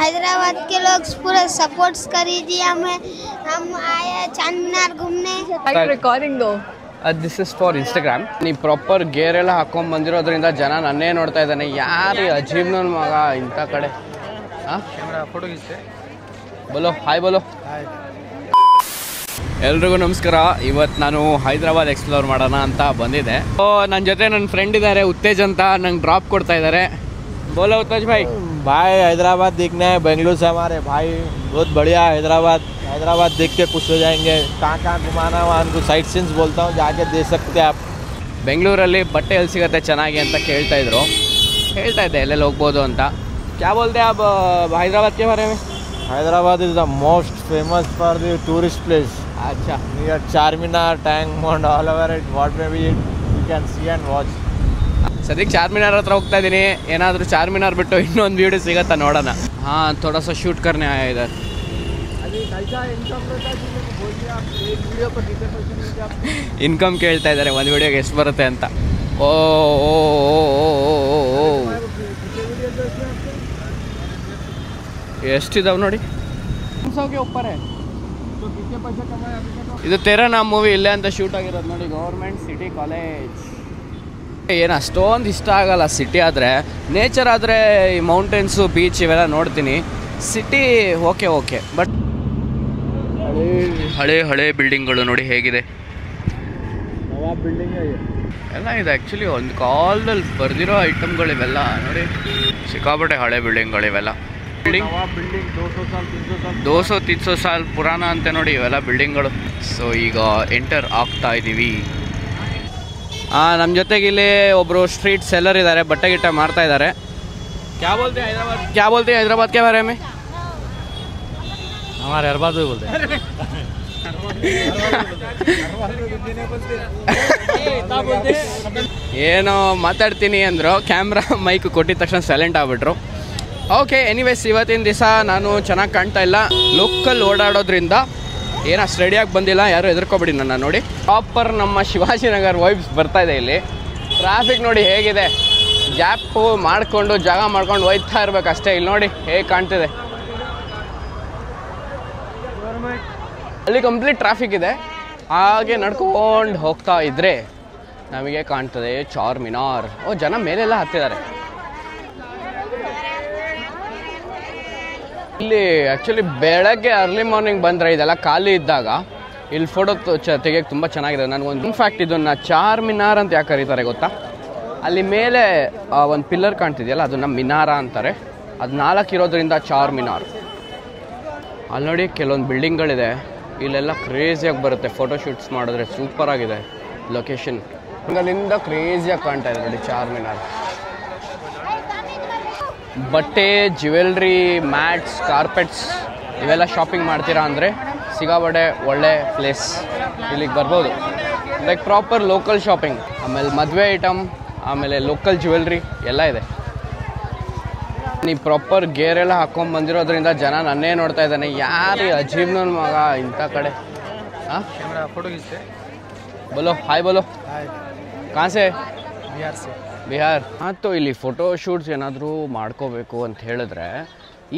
हैदराबाद के लोग पूरा सपोर्ट्स करीजिए हमें। हम आए चांद मीनार घूमने। रिकॉर्डिंग दो ದಿಸ್ ಇಸ್ ಫಾರ್ ಇನ್ಸ್ಟಾಗ್ರಾಮ್. ನೀವು ಪ್ರಾಪರ್ ಗೇರ್ ಎಲ್ಲ ಹಾಕೊಂಡ್ ಬಂದಿರೋದ್ರಿಂದ ಜನ ನನ್ನೇ ನೋಡ್ತಾ ಇದ್ದಾನೆ. ಯಾರು ಅಜೀಬ್ ನನ್ನ ಮಗ ಇಂಥ ಕಡೆ. ಫೋಟೋ ಬೋಲೋ ಹಾಯ್ ಬೋಲೋ. ಎಲ್ರಿಗೂ ನಮಸ್ಕಾರ. ಇವತ್ತು ನಾನು ಹೈದರಾಬಾದ್ ಎಕ್ಸ್ಪ್ಲೋರ್ ಮಾಡೋಣ ಅಂತ ಬಂದಿದ್ದೆ. ನನ್ನ ಜೊತೆ ನನ್ನ ಫ್ರೆಂಡ್ ಇದ್ದಾರೆ ಉತ್ತೇಜ್ ಅಂತ, ನಂಗೆ ಡ್ರಾಪ್ ಕೊಡ್ತಾ ಇದ್ದಾರೆ. बोलो उत्तेज भाई. भाई हैदराबाद देखना है, बेंगलुरु से हमारे भाई बहुत बढ़िया हैदराबाद देख के खुश हो जाएंगे. कहाँ घुमाना वहाँ को साइट सीन्स बोलता हूँ, जाके देख सकते हैं आप. ಬೆಂಗಳೂರಲ್ಲಿ ಬಟ್ಟೆ ಎಲ್ಲಿ ಸಿಗುತ್ತೆ ಚೆನ್ನಾಗಿ ಅಂತ ಹೇಳ್ತಾ ಇದ್ರು. ಹೇಳ್ತಾ ಇದ್ದೆ ಎಲ್ಲೆಲ್ಲಿ ಹೋಗ್ಬೋದು ಅಂತ. क्या बोलते हैं आप हैदराबाद के बारे में? Hyderabad is the most famous for the tourist place. अच्छा. Near Charminar, tank bund, all over it what may be you can see and watch. ಸದ್ಯಕ್ಕೆ ಚಾರ್ಮಿನಾರ್ ಹತ್ರ ಹೋಗ್ತಾ ಇದ್ದೀನಿ. ಏನಾದರೂ ಚಾರ್ಮಿನಾರ್ ಬಿಟ್ಟು ಇನ್ನೊಂದು ವೀಡಿಯೋ ಸಿಗತ್ತಾ ನೋಡೋಣ. ಹಾಂ ಥೋड़ा सा ಶೂಟ್ करने आया इधर. ಇನ್ಕಮ್ ಕೇಳ್ತಾ ಇದ್ದಾರೆ ಒಂದು ವಿಡಿಯೋಗೆ ಎಷ್ಟು ಬರುತ್ತೆ ಅಂತ. ಓ ಎಷ್ಟಿದಾವೆ ನೋಡಿ. ಇದು ತೆರನಾ ಮೂವಿ ಇಲ್ಲೇ ಅಂತ ಶೂಟ್ ಆಗಿರೋದು ನೋಡಿ. Government city college. ಏನು ಅಷ್ಟೊಂದು ಇಷ್ಟ ಆಗಲ್ಲ ಸಿಟಿ ಆದರೆ. ನೇಚರ್ ಆದರೆ ಈ ಮೌಂಟೇನ್ಸು ಬೀಚ್ ಇವೆಲ್ಲ ನೋಡ್ತೀನಿ. ಸಿಟಿ ಓಕೆ ಬಟ್ ಹಳೆ ಬಿಲ್ಡಿಂಗ್ಗಳು ನೋಡಿ ಹೇಗಿದೆ. ಎಲ್ಲ ಇದೆ ಆ್ಯಕ್ಚುಲಿ ಒಂದು ಕಾಲದಲ್ಲಿ ಬರೆದಿರೋ ಐಟಮ್ಗಳು ಇವೆಲ್ಲ ನೋಡಿ. ಸಿಕ್ಕಾಪಟ್ಟೆ ಹಳೆ ಬಿಲ್ಡಿಂಗ್ಗಳಿವೆಲ್ಲ. ಬಿಲ್ಡಿಂಗ್ 200-300 ಸಾಲ್ ಪುರಾಣ ಅಂತೆ ನೋಡಿ ಇವೆಲ್ಲ ಬಿಲ್ಡಿಂಗ್ಗಳು. ಸೊ ಈಗ ಎಂಟರ್ ಆಗ್ತಾ ಇದ್ದೀವಿ. ನಮ್ಮ ಜೊತೆಗೆ ಇಲ್ಲಿ ಒಬ್ಬರು ಸ್ಟ್ರೀಟ್ ಸೆಲ್ಲರ್ ಇದ್ದಾರೆ, ಬಟ್ಟೆ ಗಿಟ್ಟ ಮಾರ್ತಾ ಇದ್ದಾರೆ. क्या बोलते हैं हैदराबाद के बारे में? हमारे हैदराबाद में बोलते हैं. ಏನೋ ಮಾತಾಡ್ತೀನಿ ಅಂದರು. ಕ್ಯಾಮ್ರಾ ಮೈಕ್ ಕೊಟ್ಟಿದ ತಕ್ಷಣ ಸೈಲೆಂಟ್ ಆಗಿಬಿಟ್ರು. ಓಕೆ ಎನಿವೇಸ್ ಇವತ್ತಿನ ದಿವಸ ನಾನು ಚೆನ್ನಾಗಿ ಕಾಣ್ತಾ ಇಲ್ಲ. ಲೋಕಲ್ ಓಡಾಡೋದ್ರಿಂದ ಏನಷ್ಟು ರೆಡಿಯಾಗಿ ಬಂದಿಲ್ಲ, ಯಾರು ಹೆದರ್ಕೊಬೇಡಿ ನನ್ನ ನೋಡಿ. ಪ್ರಾಪರ್ ನಮ್ಮ ಶಿವಾಜಿನಗರ್ ವೈಬ್ಸ್ ಬರ್ತಾ ಇದೆ ಇಲ್ಲಿ. ಟ್ರಾಫಿಕ್ ನೋಡಿ ಹೇಗಿದೆ. ಗ್ಯಾಪು ಮಾಡಿಕೊಂಡು ಜಾಗ ಮಾಡ್ಕೊಂಡು ಹೋಯ್ತಾ ಇರ್ಬೇಕು ಅಷ್ಟೇ. ಇಲ್ಲಿ ನೋಡಿ ಹೇಗೆ ಕಾಣ್ತಿದೆ. ಅಲ್ಲಿ ಕಂಪ್ಲೀಟ್ ಟ್ರಾಫಿಕ್ ಇದೆ. ಹಾಗೆ ನಡ್ಕೊಂಡು ಹೋಗ್ತಾ ಇದ್ದರೆ ನಮಗೆ ಕಾಣ್ತದೆ ಚಾರ್ಮಿನಾರ್. ಜನ ಮೇಲೆಲ್ಲ ಹತ್ತಿದ್ದಾರೆ. ಇಲ್ಲಿ ಆ್ಯಕ್ಚುಲಿ ಬೆಳಗ್ಗೆ ಅರ್ಲಿ ಮಾರ್ನಿಂಗ್ ಬಂದರೆ ಇದೆಲ್ಲ ಖಾಲಿ ಇದ್ದಾಗ ಇಲ್ಲಿ ಫೋಟೋ ತೆಗಿಯೋಕ್ಕೆ ತುಂಬ ಚೆನ್ನಾಗಿದೆ. ನನಗೊಂದು ಇನ್ಫ್ಯಾಕ್ಟ್ ಇದನ್ನು ಚಾರ್ಮಿನಾರ್ ಅಂತ ಯಾಕೆ ಕರೀತಾರೆ ಗೊತ್ತಾ? ಅಲ್ಲಿ ಮೇಲೆ ಒಂದು ಪಿಲ್ಲರ್ ಕಾಣ್ತಿದೆಯಲ್ಲ ಅದನ್ನು ಮಿನಾರ ಅಂತಾರೆ. ಅದು 4 ಇರೋದ್ರಿಂದ ಚಾರ್ಮಿನಾರ್. ಅಲ್ಲಿ ನೋಡಿ ಕೆಲವೊಂದು ಬಿಲ್ಡಿಂಗ್ಗಳಿದೆ. ಇಲ್ಲೆಲ್ಲ ಕ್ರೇಜಿಯಾಗಿ ಬರುತ್ತೆ ಫೋಟೋ ಶೂಟ್ಸ್ ಮಾಡಿದ್ರೆ. ಸೂಪರಾಗಿದೆ ಲೊಕೇಶನ್. ಅಲ್ಲಿಂದ ಕ್ರೇಜಿಯಾಗಿ ಕಾಣ್ತಾ ಇದೆ ನೋಡಿ ಚಾರ್ಮಿನಾರ್. ಬಟ್ಟೆ, ಜ್ಯುವೆಲ್ರಿ, ಮ್ಯಾಟ್ಸ್, ಕಾರ್ಪೆಟ್ಸ್ ಇವೆಲ್ಲ ಶಾಪಿಂಗ್ ಮಾಡ್ತೀರಾ ಅಂದರೆ ಸಿಗಾಬಡೆ ಒಳ್ಳೆ ಪ್ಲೇಸ್. ಇಲ್ಲಿಗೆ ಬರ್ಬೋದು. Like proper local shopping. ಆಮೇಲೆ ಮದುವೆ ಐಟಮ್, ಆಮೇಲೆ ಲೋಕಲ್ ಜ್ಯುವೆಲ್ರಿ ಎಲ್ಲ ಇದೆ. ನೀವು ಪ್ರಾಪರ್ ಗೇರ್ ಎಲ್ಲ ಹಾಕ್ಕೊಂಡು ಬಂದಿರೋದ್ರಿಂದ ಜನ ನನ್ನೇ ನೋಡ್ತಾ ಇದ್ದಾನೆ. ಯಾರು ಅಜೀಬ್ ನನ್ನ ಮಗ ಇಂಥ ಕಡೆ. ಹಾಂ ಫೋಟೋ ಬೋಲೋ ಹಾಯ್ ಬೋಲೋ. ಕहाँ से? ಬಿಹಾರ್. ಮತ್ತು ಇಲ್ಲಿ ಫೋಟೋ ಶೂಟ್ಸ್ ಏನಾದರೂ ಮಾಡ್ಕೋಬೇಕು ಅಂತ ಹೇಳಿದ್ರೆ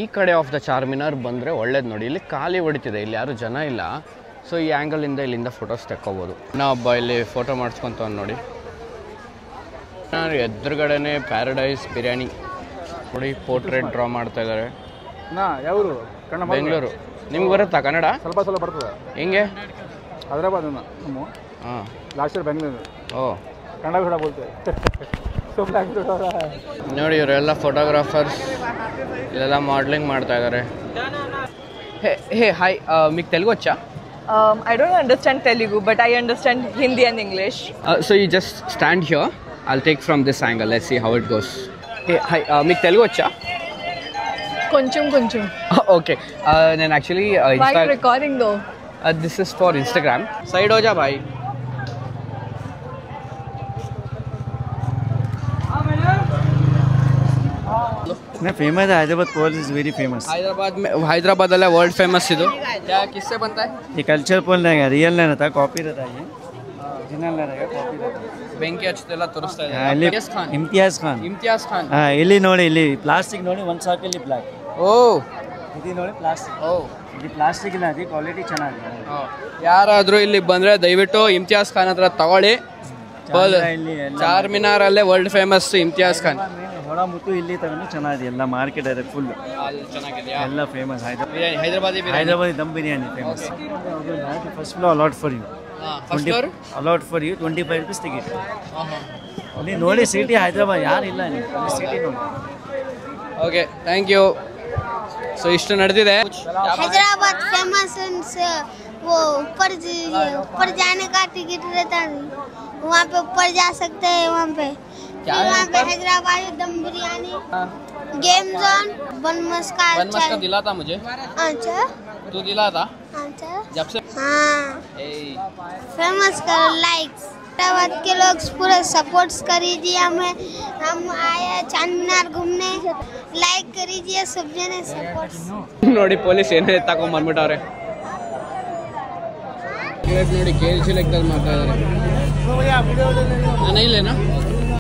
ಈ ಕಡೆ ಆಫ್ ದ ಚಾರ್ಮಿನಾರ್ ಬಂದರೆ ಒಳ್ಳೇದು ನೋಡಿ. ಇಲ್ಲಿ ಖಾಲಿ ಹೊಡಿತಿದೆ, ಇಲ್ಲಿ ಯಾರೂ ಜನ ಇಲ್ಲ. ಸೊ ಈ ಆ್ಯಂಗಲಿಂದ ಇಲ್ಲಿಂದ ಫೋಟೋಸ್ ತೆಕ್ಕೋಬೋದು. ನಾವೊಬ್ಬ ಇಲ್ಲಿ ಫೋಟೋ ಮಾಡಿಸ್ಕೊತವ್ನು ನೋಡಿ. ಎದುರುಗಡೆನೇ ಪ್ಯಾರಡೈಸ್ ಬಿರಿಯಾನಿ ನೋಡಿ. ಪೋರ್ಟ್ರೇಟ್ ಡ್ರಾ ಮಾಡ್ತಾ ಇದ್ದಾರೆ. ಯಾವರು? ಬೆಂಗಳೂರು. ನಿಮ್ಗೆ ಬರುತ್ತಾ ಕನ್ನಡ? ಸ್ವಲ್ಪ ಬರ್ತದೆ. ಹೆಂಗೆ? हैदराबाद ಹಾಂ लास्ट ईयर बेंगलुरु. ಓ कन्नड़ भी बोलते हैं. ನೋಡಿ ಇವರೆಲ್ಲ ಫೋಟೋಗ್ರಾಫರ್ಸ್ ಇಲ್ಲೆಲ್ಲ ಮಾಡಲಿಂಗ್ ಮಾಡ್ತಾ ಇದ್ದಾರೆ. ಹೇ ಹಾಯ್, మీకు తెలుగు వచ్చా? I don't understand Telugu, but I understand Hindi and English. So you just stand here. I'll take from this angle. Let's see how it goes. Hey, hi. మీకు తెలుగు వచ్చా? కొంచెం Okay. నేను actually recording दो. This is for Instagram. Side हो जा भाई. Famous है Hyderabad pole is very famous. Hyderabad अल्ले वर्ल्ड फेमस ಇದು. क्या किससे बनता है? ये कल्चर पोल रहेगा, रियल नहीं रहता, कॉपी रहता है. ये ओरिजिनल नहीं रहेगा, कॉपी रहता है. ಬೆಂಕಿ ಹಚ್ಚದೆಲ್ಲ ತೋರಿಸ್ತಾ ಇಮ್ತಿಯಾಜ್ ಖಾನ್. ಇಮ್ತಿಯಾಜ್ ಖಾನ್. ಇಲ್ಲಿ ನೋಡಿ, ಇಲ್ಲಿ ಪ್ಲಾಸ್ಟಿಕ್ ನೋಡಿ, ಒಂದು ಸಾಕಲ್ಲಿ ಬ್ಲಾಕ್. ಓ ಇದು ನೋಡಿ ಪ್ಲಾಸ್ಟಿಕ್. ಓ ಇದು ಪ್ಲಾಸ್ಟಿಕ್ ಇಲ್ಲ, ಅದು ಕ್ವಾಲಿಟಿ ಚೆನ್ನಾಗಿದೆ. ಯಾರಾದರೂ ಇಲ್ಲಿ ಬಂದರೆ ದಯವಿಟ್ಟು ಇಮ್ತಿಯಾಸ್ ಖಾನ್ ಹತ್ರ ತಗೊಳ್ಳಿ. ಇಲ್ಲಿ ಚಾರ್ಮಿನಾರಲ್ಲೇ ವರ್ಲ್ಡ್ ಫೇಮಸ್ ಇಮ್ತಿಯಾಸ್ ಖಾನ್. ಹೊರ ಮುತ್ತು ಇಲ್ಲಿ ತಗೊಂಡು ಚೆನ್ನಾಗಿದೆ. ಎಲ್ಲ ಮಾರ್ಕೆಟ್ ಇದೆ ಫುಲ್, ಎಲ್ಲ famous. Hyderabadi dum biryani famous. First floor allot for you, allot for you 25 rupees ticket. ನೀವು ನೋಡಿ ಸಿಟಿ ಹೈದರಾಬಾದ್ ಯಾರು ಇಲ್ಲ, ನೀವು ಸಿಟಿ ನೋಡಿ. Okay, thank you. ಸೊ ಇಷ್ಟು ನಡೆದಿದೆ. हैदराबाद फेमस वो ऊपर जाने का टिकट रहता है, वहाँ पे ऊपर जा सकते हैं. वहाँ पे वहाँ पे हैदराबादी दम बिरयानी, गेम जोन, बन मस्का दिला था मुझे. अच्छा, तू दिला था अच्छा. जब से. हाँ, फेमस करो, लाइक्स. हैदराबाद के लोग पूरा सपोर्ट्स करीजिए हमें. हम आए चांद मीनार घूमने, लाइक करीजिए सब जने सपोर्ट्स. ನೋಡಿ ಪೊಲೀಸ್ ಏನೇ ತಗೊಂಡ್ಬಂದ್ಬಿಟ್ಟವ್ರೆ. ನೋಡಿ KLC ಲೆಕ್ಕದಲ್ಲಿ ಮಾಡ್ತಾ ಇದ್ದಾರೆ. ನಾನು ಇಲ್ಲೇನಾ?